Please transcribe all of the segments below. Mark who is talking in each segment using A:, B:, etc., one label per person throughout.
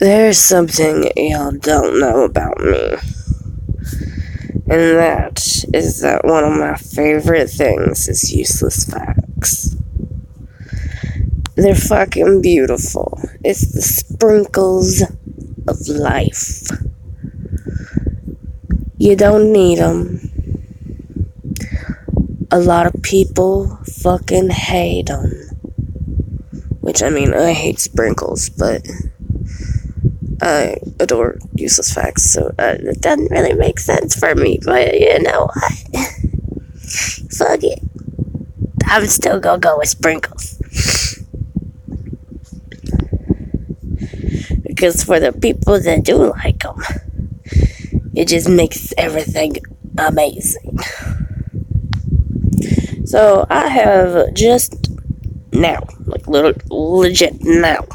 A: There's something y'all don't know about me. And that is that one of my favorite things is useless facts. They're fucking beautiful. It's the sprinkles of life. You don't need them. A lot of people fucking hate them. Which, I mean, I hate sprinkles, but I adore useless facts, so it doesn't really make sense for me, but you know what? Fuck it. I'm still gonna go with sprinkles. Because for the people that do like them, it just makes everything amazing. So I have just now, like legit now,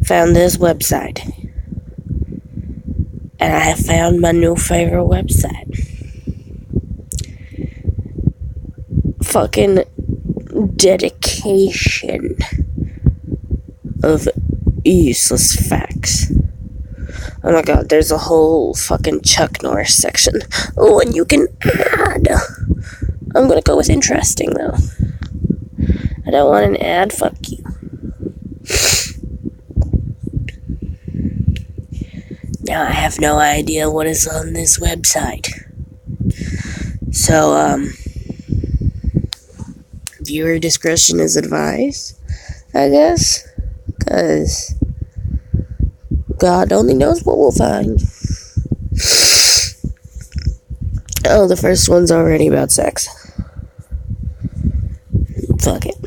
A: found this website. And I have found my new favorite website. Fucking dedication of useless facts. Oh my god, there's a whole fucking Chuck Norris section. Oh, and you can add. I'm gonna go with interesting though. I don't want an ad, fuck you. Now I have no idea what is on this website. So, viewer discretion is advised, I guess. Because God only knows what we'll find. Oh, the first one's already about sex. Fuck it.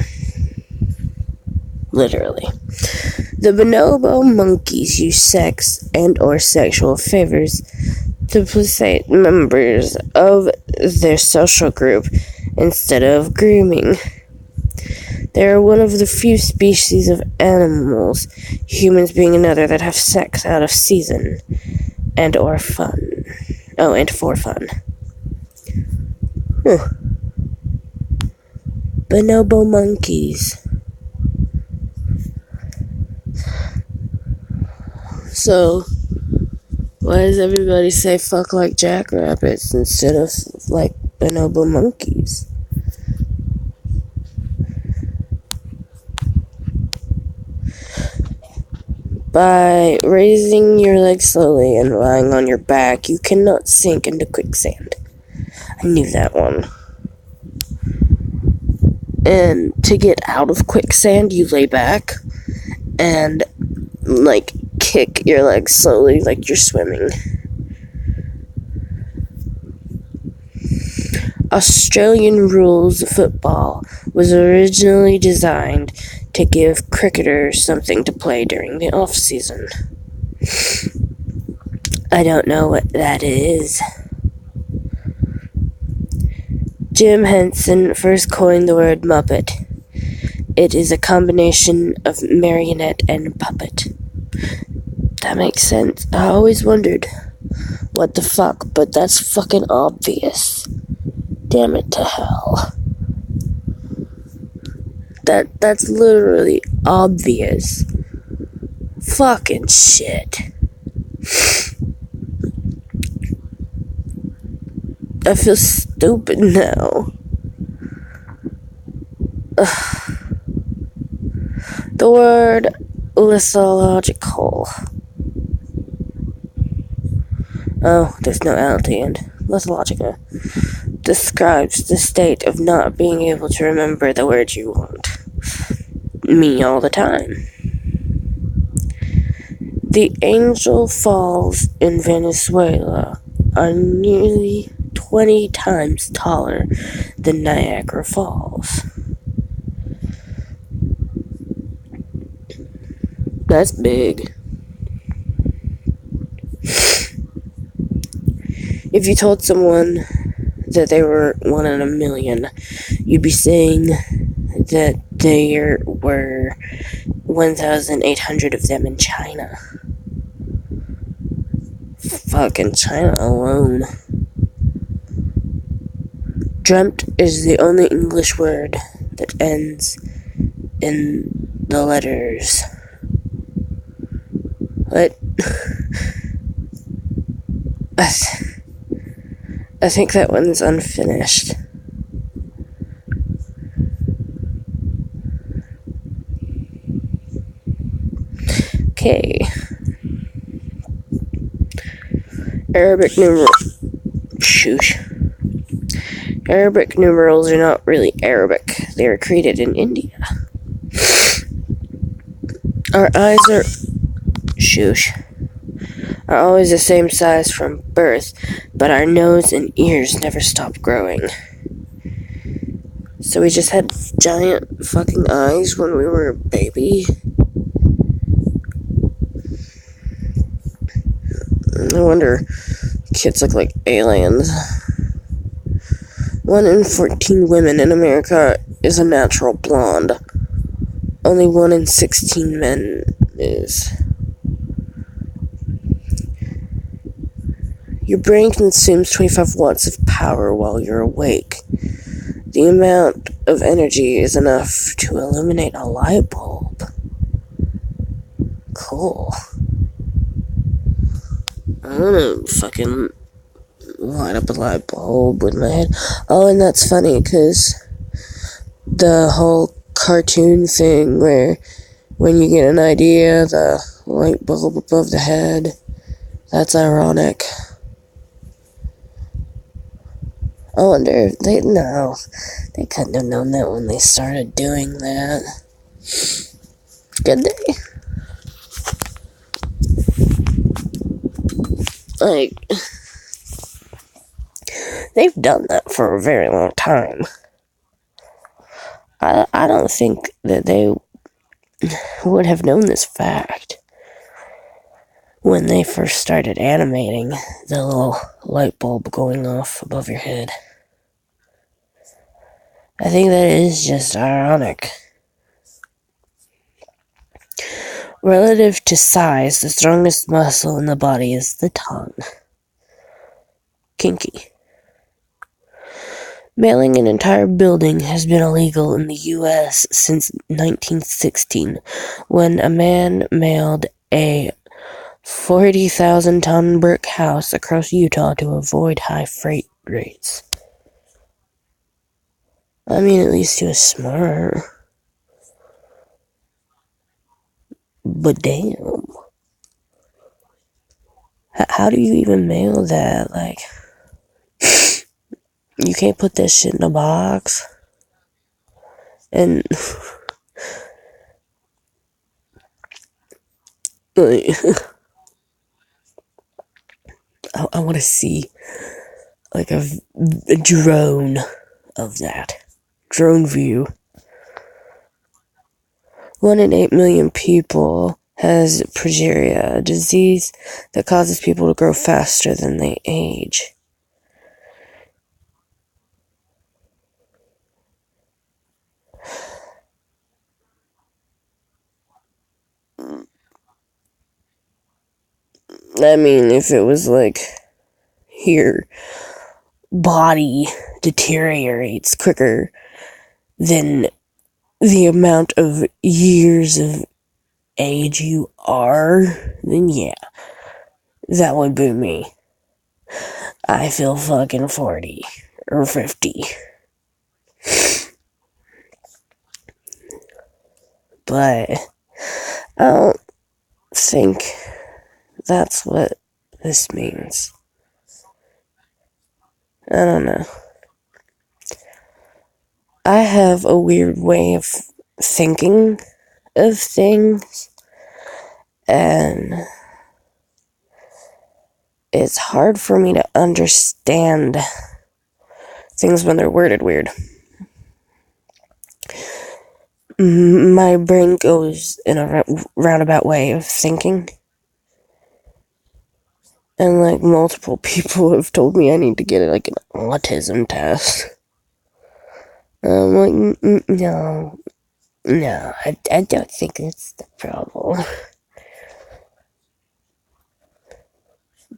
A: Literally. The bonobo monkeys use sex and or sexual favors to placate members of their social group instead of grooming. They are one of the few species of animals, humans being another, that have sex out of season and or fun. Oh, and for fun. Bonobo monkeys. So, why does everybody say fuck like jackrabbits instead of like bonobo monkeys? By raising your legs slowly and lying on your back, you cannot sink into quicksand. I knew that one. And to get out of quicksand, you lay back and, like, kick your legs slowly like you're swimming. Australian rules football was originally designed to give cricketers something to play during the off-season. I don't know what that is. Jim Henson first coined the word Muppet. It is a combination of marionette and puppet. That makes sense. I always wondered, what the fuck, but that's fucking obvious. Damn it to hell. That's literally obvious. Fucking shit. I feel stupid now. The word lithological. Oh, there's no L at the end. Lithologica describes the state of not being able to remember the word you want. Me all the time. The Angel Falls in Venezuela are nearly 20 times taller than Niagara Falls. That's big. If you told someone that they were 1 in a million, you'd be saying that there were 1,800 of them in China. Fucking China alone. Dreamt is the only English word that ends in the letters But I think that one's unfinished. Okay. Arabic numerals. Shoosh. Arabic numerals are not really Arabic. They were created in India. Our eyes are... Shoosh. Are always the same size from birth, but our nose and ears never stop growing. So we just had giant fucking eyes when we were a baby. No wonder kids look like aliens. 1 in 14 women in America is a natural blonde. Only 1 in 16 men is. Your brain consumes 25 watts of power while you're awake. The amount of energy is enough to illuminate a light bulb. Cool. I wanna fucking light up a light bulb with my head. Oh, and that's funny, because the whole cartoon thing where when you get an idea, the light bulb above the head, that's ironic. I wonder if they couldn't have known that when they started doing that. Good day. Like, they've done that for a very long time. I don't think that they would have known this fact when they first started animating the little light bulb going off above your head. I think that is just ironic. Relative to size, the strongest muscle in the body is the tongue. Kinky. Mailing an entire building has been illegal in the U.S. since 1916, when a man mailed a 40,000-ton brick house across Utah to avoid high freight rates. I mean, at least he was smart. But damn. How do you even mail that? Like, you can't put that shit in a box. And like, I want to see like a drone of that. Drone view. 1 in 8 million people has progeria, a disease that causes people to grow faster than they age. I mean, if it was like, your body deteriorates quicker than the amount of years of age you are, then yeah, that would be me. I feel fucking 40 or 50. But I don't think that's what this means. I don't know. I have a weird way of thinking of things, and it's hard for me to understand things when they're worded weird. My brain goes in a roundabout way of thinking. And, like, multiple people have told me I need to get, like, an autism test. I'm like, no, I don't think that's the problem.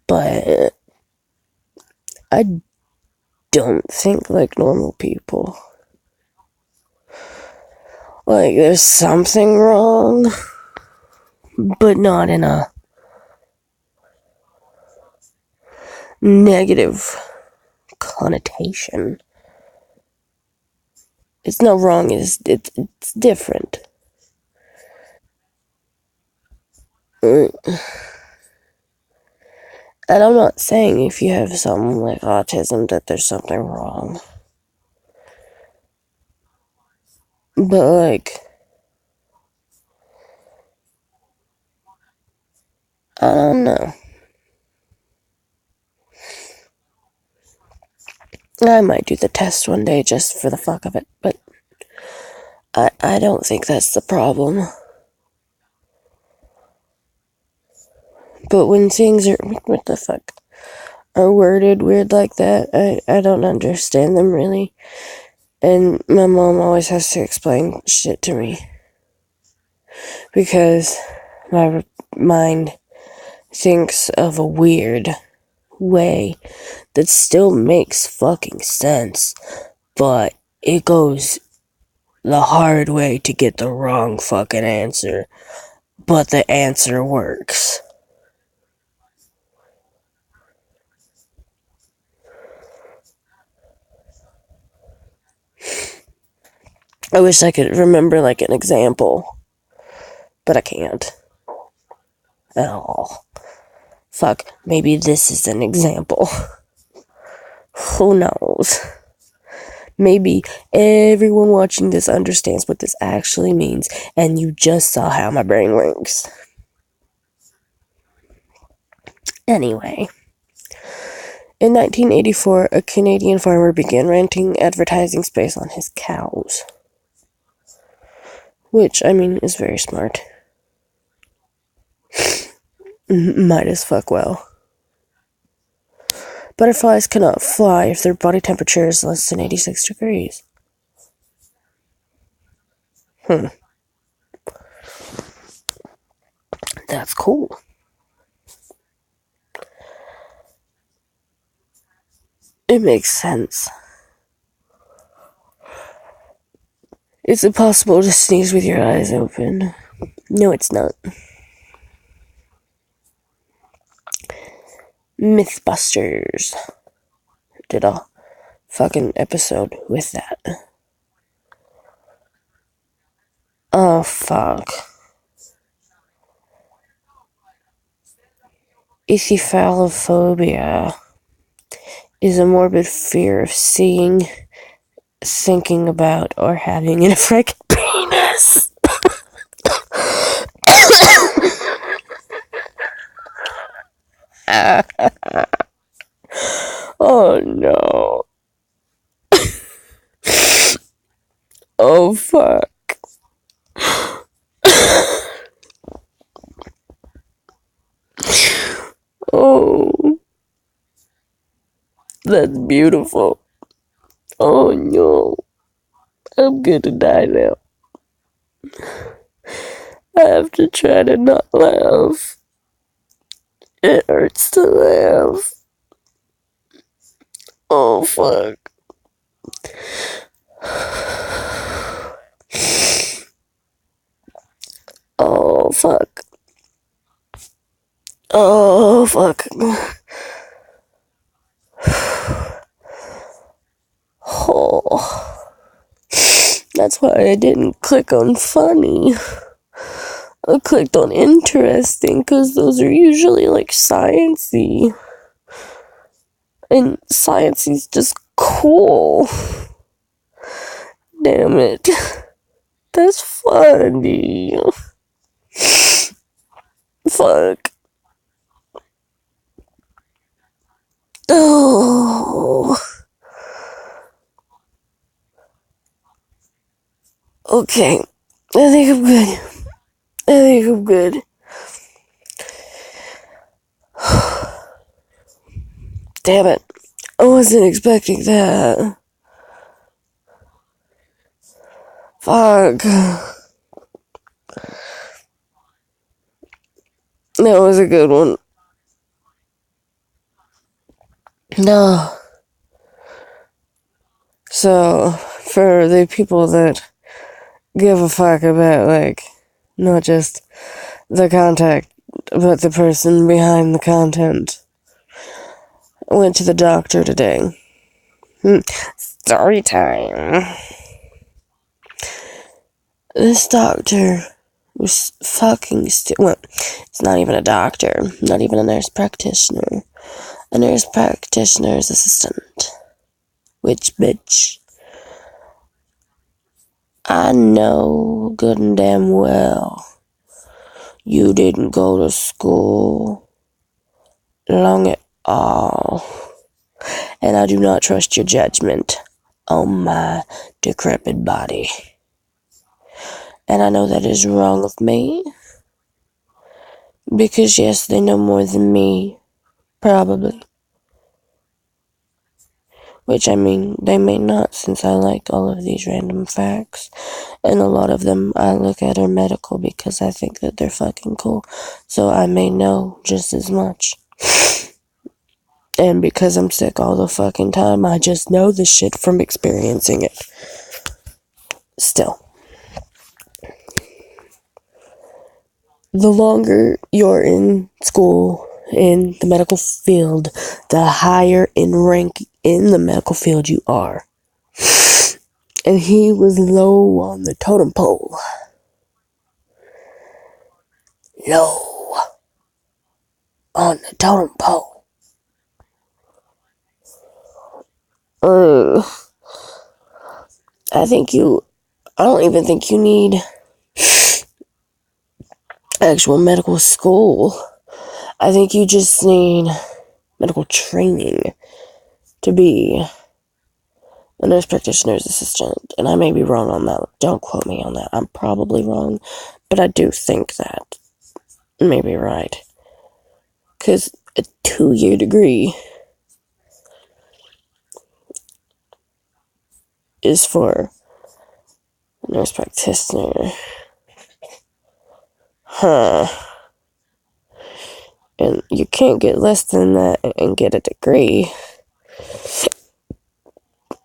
A: But I don't think like normal people. Like, there's something wrong, but not in a negative connotation. It's not wrong, it's different. And I'm not saying if you have something like autism that there's something wrong. But, like, I don't know. I might do the test one day just for the fuck of it, but I don't think that's the problem. But when things are, what the fuck, are worded weird like that, I don't understand them really. And my mom always has to explain shit to me. Because my mind thinks of a weird way that still makes fucking sense, but it goes the hard way to get the wrong fucking answer, but the answer works. I wish I could remember like an example, but I can't at all. Fuck, maybe this is an example. Who knows? Maybe everyone watching this understands what this actually means, and you just saw how my brain works. Anyway, in 1984, a Canadian farmer began renting advertising space on his cows. Which, I mean, is very smart. Might as fuck well. Butterflies cannot fly if their body temperature is less than 86 degrees. That's cool. It makes sense. It's impossible to sneeze with your eyes open. No, it's not. Mythbusters did a fucking episode with that. Oh, fuck. Ichthyphalophobia is a morbid fear of seeing, thinking about, or having an erect penis. Oh no. Oh fuck. Oh. That's beautiful. Oh no. I'm gonna die now. I have to try to not laugh. It hurts to laugh. Oh fuck. Oh fuck. Oh fuck. Oh. That's why I didn't click on funny. I clicked on interesting because those are usually like sciencey. And sciencey's just cool. Damn it. That's funny. Fuck. Oh. Okay. I think I'm good. I think I'm good. Damn it. I wasn't expecting that. Fuck. That was a good one. No. So, for the people that give a fuck about, like, not just the content, but the person behind the content, I went to the doctor today. Story time. This doctor was fucking well, it's not even a doctor, not even a nurse practitioner. A nurse practitioner's assistant. Which bitch? I know good and damn well you didn't go to school long at all, and I do not trust your judgment on my decrepit body. And I know that is wrong of me, because yes, they know more than me, probably. Which, I mean, they may not, since I like all of these random facts. And a lot of them I look at are medical because I think that they're fucking cool. So I may know just as much. And because I'm sick all the fucking time, I just know this shit from experiencing it. Still. The longer you're in school, in the medical field, the higher in rank in the medical field you are. And he was low on the totem pole. Low on the totem pole. I don't even think you need actual medical school. I think you just need medical training to be a nurse practitioner's assistant. And I may be wrong on that. Don't quote me on that. I'm probably wrong. But I do think that I may be right. Because a 2-year degree is for a nurse practitioner. And you can't get less than that and get a degree.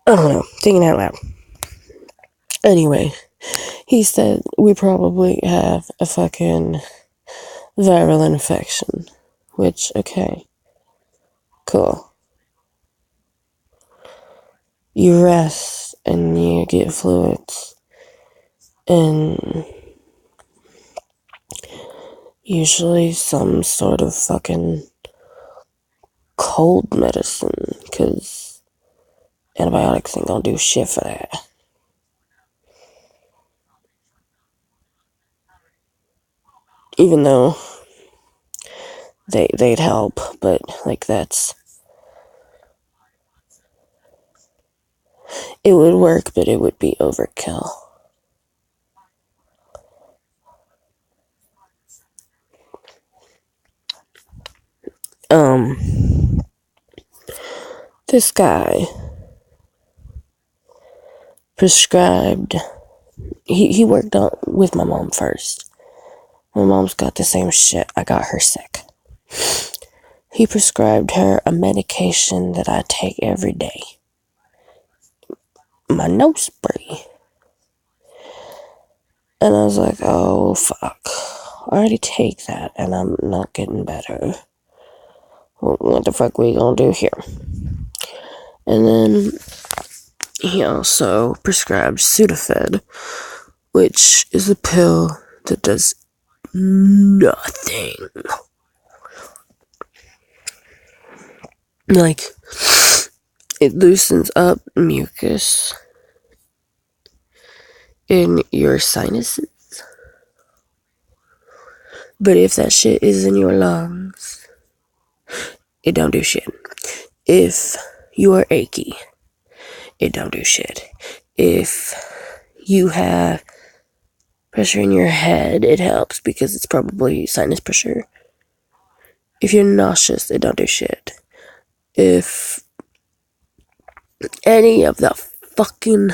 A: I don't know. Thinking out loud. Anyway, he said we probably have a fucking viral infection. Which, okay. Cool. You rest and you get fluids. And usually some sort of fucking cold medicine. Because antibiotics ain't gonna do shit for that. Even though they'd help, but like it would work, but it would be overkill. This guy prescribed, he worked on with my mom first. My mom's got the same shit. I got her sick. He prescribed her a medication that I take every day. My nose spray. And I was like, oh, fuck. I already take that, and I'm not getting better. What the fuck we gonna do here? And then he also prescribed Sudafed, which is a pill that does nothing. Like, it loosens up mucus in your sinuses. But if that shit is in your lungs, it don't do shit. If you are achy, it don't do shit. If you have pressure in your head, it helps because it's probably sinus pressure. If you're nauseous, it don't do shit. If any of the fucking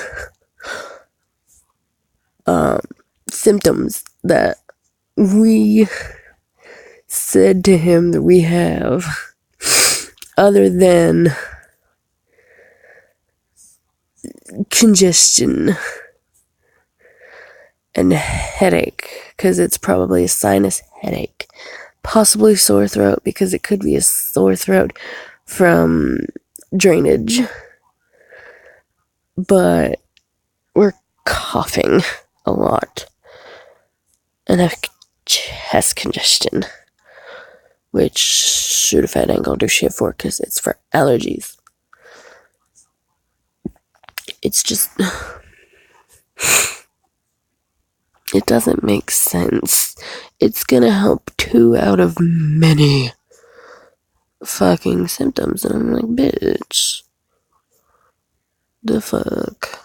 A: symptoms that we said to him that we have, other than congestion and headache, because it's probably a sinus headache, possibly sore throat, because it could be a sore throat from drainage, but we're coughing a lot and have chest congestion, which Sudafed ain't gonna do shit for because it's for allergies. It's just, it doesn't make sense. It's gonna help 2 out of many fucking symptoms, and I'm like, bitch, the fuck.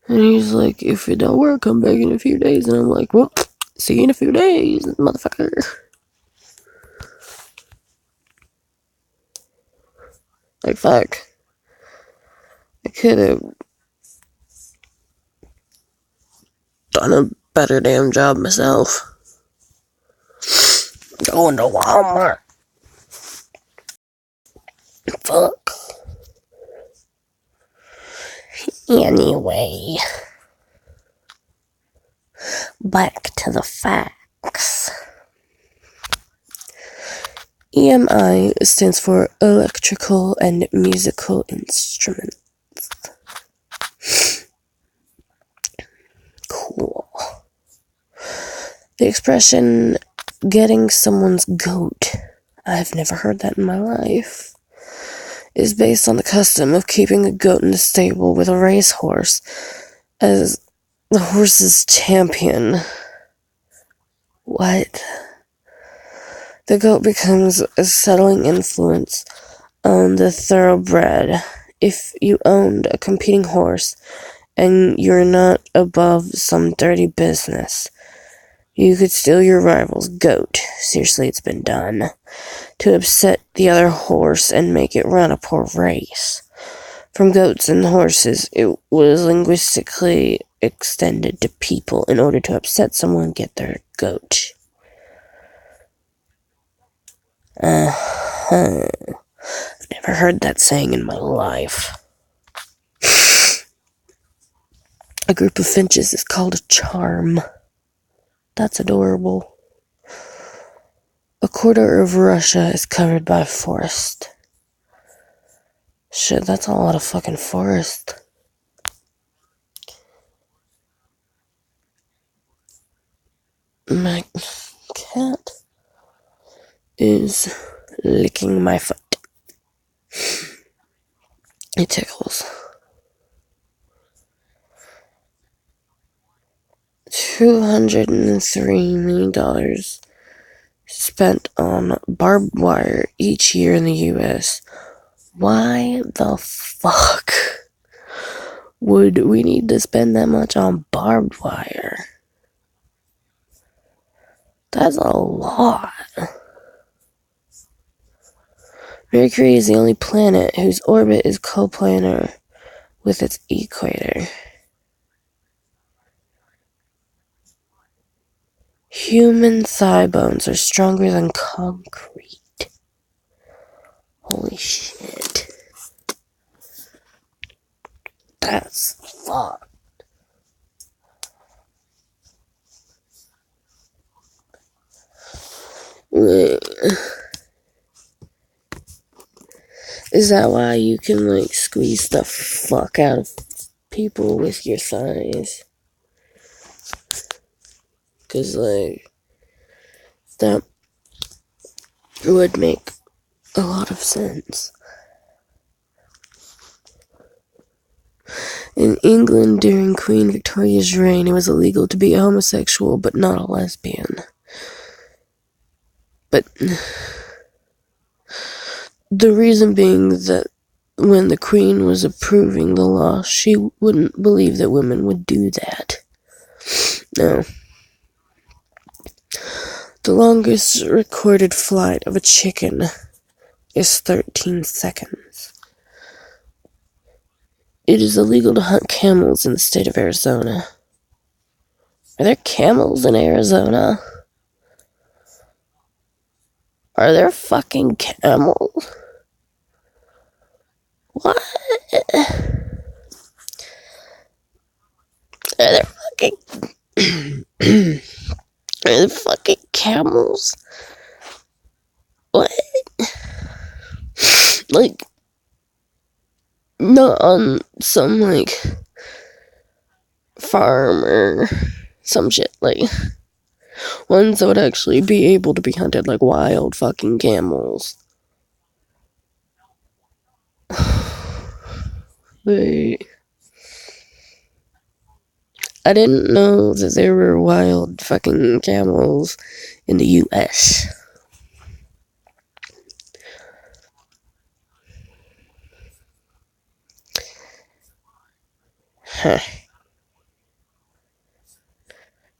A: And he's like, if it don't work, come back in a few days. And I'm like, well, see you in a few days, motherfucker. Like, fuck. I could have done a better damn job myself. Going to Walmart. Fuck. Anyway. Back to the facts. EMI stands for Electrical and Musical Instruments. Cool. The expression, getting someone's goat, I've never heard that in my life, is based on the custom of keeping a goat in the stable with a racehorse as the horse's champion. What? The goat becomes a settling influence on the thoroughbred. If you owned a competing horse and you're not above some dirty business, you could steal your rival's goat. Seriously, it's been done. To upset the other horse and make it run a poor race. From goats and horses, it was linguistically extended to people in order to upset someone and get their goat. I've never heard that saying in my life. A group of finches is called a charm. That's adorable. A quarter of Russia is covered by forest. Shit, that's a lot of fucking forest. My cat is licking my foot. It tickles. $203 million spent on barbed wire each year in the U.S. Why the fuck would we need to spend that much on barbed wire? That's a lot. Mercury is the only planet whose orbit is coplanar with its equator. Human thigh bones are stronger than concrete. Holy shit. That's fucked. Wait. Is that why you can, like, squeeze the fuck out of people with your thighs? Because, like, that would make a lot of sense. In England, during Queen Victoria's reign, it was illegal to be a homosexual, but not a lesbian. But the reason being that when the Queen was approving the law, she wouldn't believe that women would do that. No. The longest recorded flight of a chicken is 13 seconds. It is illegal to hunt camels in the state of Arizona. Are there camels in Arizona? Are there fucking camels? What? Are there fucking... Are there fucking camels like, not on some, like, farm or some shit, like, ones that would actually be able to be hunted, like wild fucking camels. Wait. I didn't know that there were wild fucking camels in the U.S. Huh.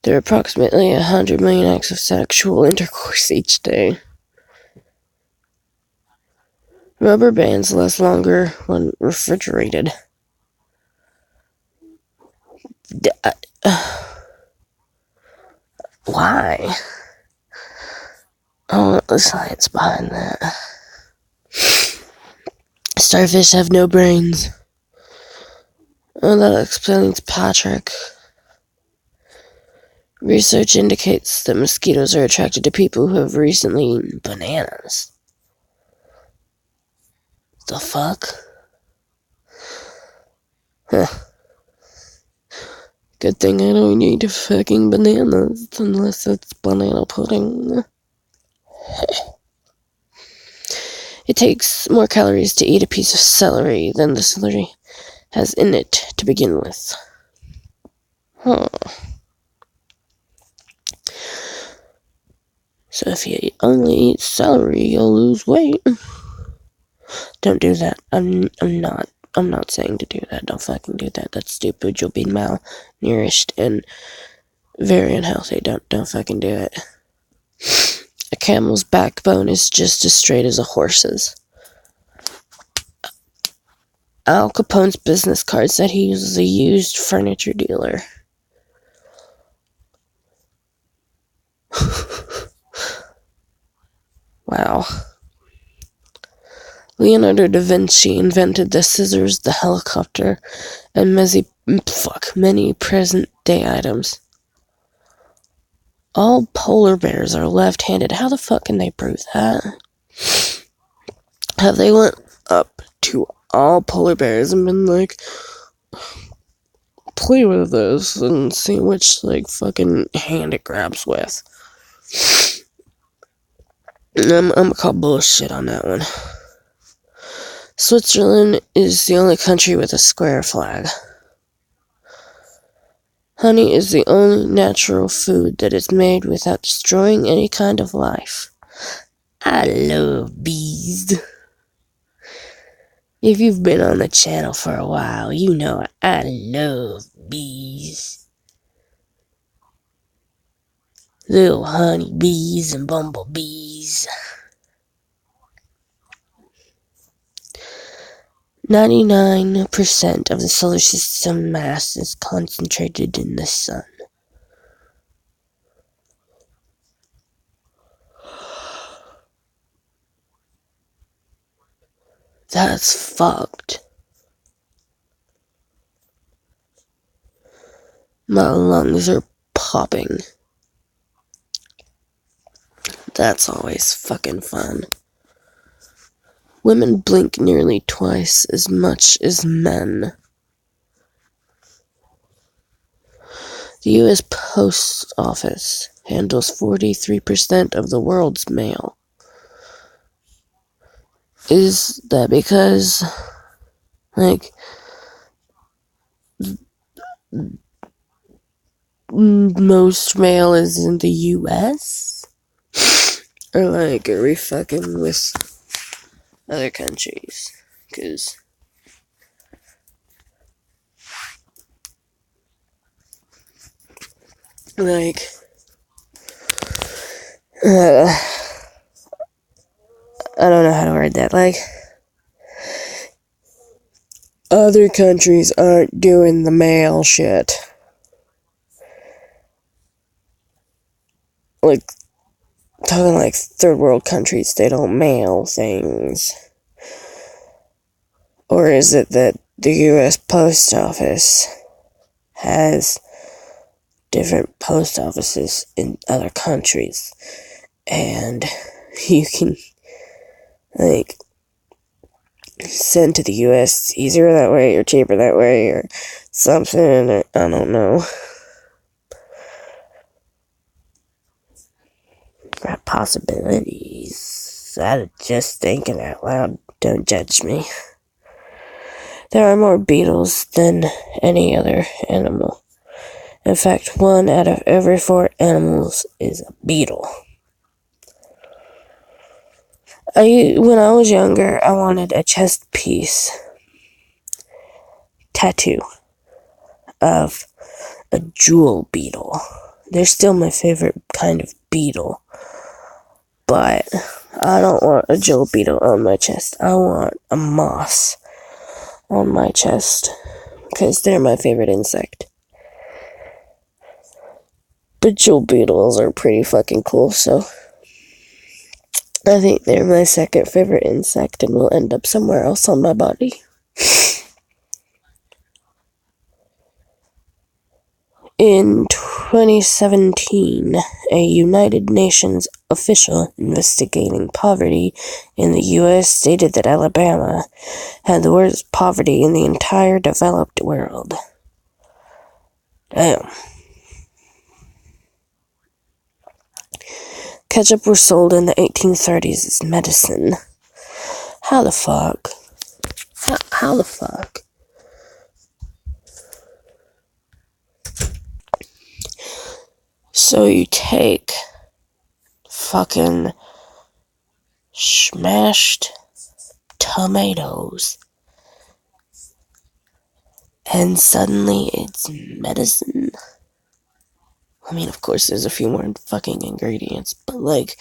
A: There are approximately 100 million acts of sexual intercourse each day. Rubber bands last longer when refrigerated. Why? I don't know the science behind that. Starfish have no brains. Oh, that explains Patrick. Research indicates that mosquitoes are attracted to people who have recently eaten bananas. The fuck? Huh. Good thing I don't eat fucking bananas unless it's banana pudding. It takes more calories to eat a piece of celery than the celery has in it to begin with. Huh. So if you only eat celery, you'll lose weight. Don't do that. I'm not saying to do that. Don't fucking do that. That's stupid. You'll be malnourished and very unhealthy. Don't fucking do it. A camel's backbone is just as straight as a horse's. Al Capone's business card said he was a used furniture dealer. Wow. Leonardo da Vinci invented the scissors, the helicopter, and many present-day items. All polar bears are left-handed. How the fuck can they prove that? Have they went up to all polar bears and been like, play with this and see which, like, fucking hand it grabs with? I'm gonna call bullshit on that one. Switzerland is the only country with a square flag. Honey is the only natural food that is made without destroying any kind of life. I love bees. If you've been on the channel for a while, you know I love bees. Little honey bees and bumblebees. 99% of the solar system mass is concentrated in the sun. That's fucked. My lungs are popping. That's always fucking fun. Women blink nearly twice as much as men. The U.S. Post Office handles 43% of the world's mail. Is that because, like, most mail is in the U.S.? Or, like, are we fucking with other countries? Because like, I don't know how to word that. Like, other countries aren't doing the mail shit. Like, talking like third world countries, they don't mail things. Or is it that the U.S. Post Office has different post offices in other countries, and you can, like, sent to the US. It's easier that way, or cheaper that way, or something, or I don't know. Got possibilities. I'm just thinking out loud. Don't judge me. There are more beetles than any other animal. In fact, 1 out of every 4 animals is a beetle. When I was younger, I wanted a chest piece tattoo of a jewel beetle. They're still my favorite kind of beetle. But I don't want a jewel beetle on my chest. I want a moss on my chest, because they're my favorite insect. But jewel beetles are pretty fucking cool, so I think they're my second favorite insect and will end up somewhere else on my body. In 2017, a United Nations official investigating poverty in the U.S. stated that Alabama had the worst poverty in the entire developed world. Damn. Ketchup was sold in the 1830s as medicine. How the fuck? How the fuck? So you take fucking smashed tomatoes and suddenly it's medicine? I mean, of course, there's a few more fucking ingredients, but, like,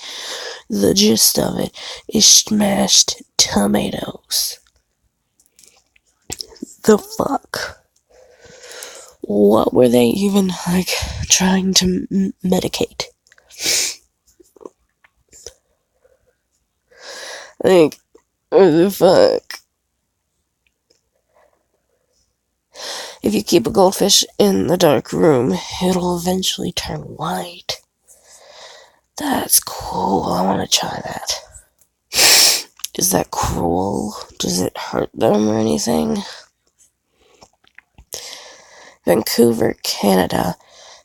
A: the gist of it is smashed tomatoes. The fuck? What were they even, like, trying to medicate? Like, what the fuck? If you keep a goldfish in the dark room, it'll eventually turn white. That's cool. I want to try that. Is that cruel? Does it hurt them or anything? Vancouver, Canada,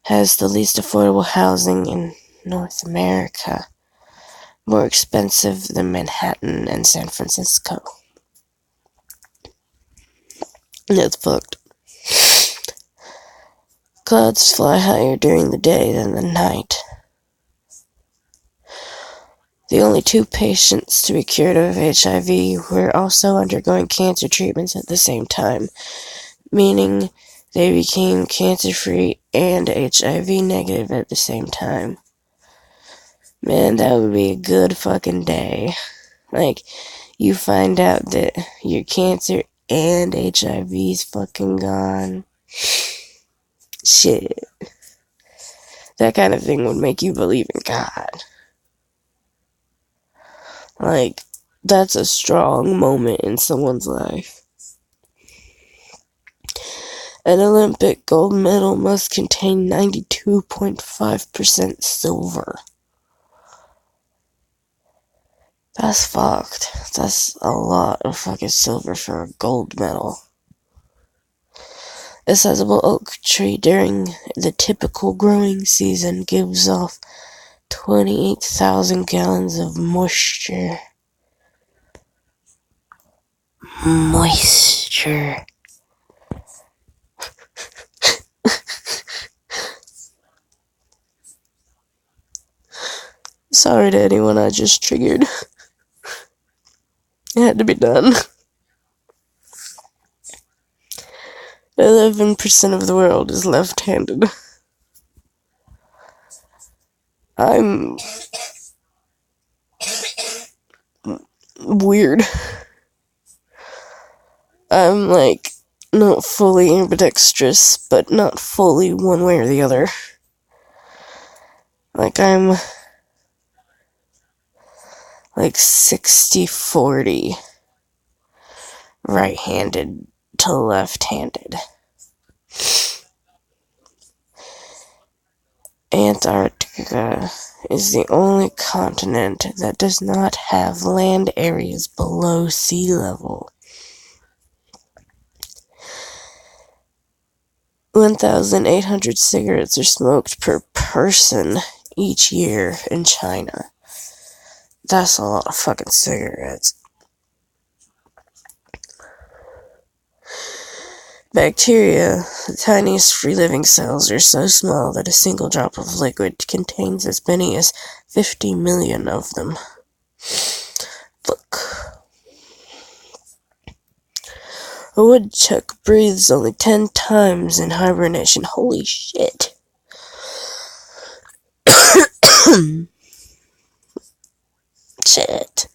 A: has the least affordable housing in North America. More expensive than Manhattan and San Francisco. That's fucked. Clouds fly higher during the day than the night. The only 2 patients to be cured of HIV were also undergoing cancer treatments at the same time, meaning they became cancer-free and HIV negative at the same time. Man, that would be a good fucking day. Like, you find out that your cancer and HIV's fucking gone. Shit. That kind of thing would make you believe in God. Like, that's a strong moment in someone's life. An Olympic gold medal must contain 92.5% silver. That's fucked. That's a lot of fucking silver for a gold medal. A sizable oak tree during the typical growing season gives off 28,000 gallons of moisture. Moisture. Sorry to anyone I just triggered. It had to be done. 11% of the world is left-handed. I'm weird. I'm, like, not fully ambidextrous, but not fully one way or the other. Like, I'm, like, 60-40 right-handed to left-handed. Antarctica is the only continent that does not have land areas below sea level. 1,800 cigarettes are smoked per person each year in China. That's a lot of fucking cigarettes. Bacteria, the tiniest free-living cells, are so small that a single drop of liquid contains as many as 50 million of them. Look. A woodchuck breathes only 10 times in hibernation. Holy shit. Shit.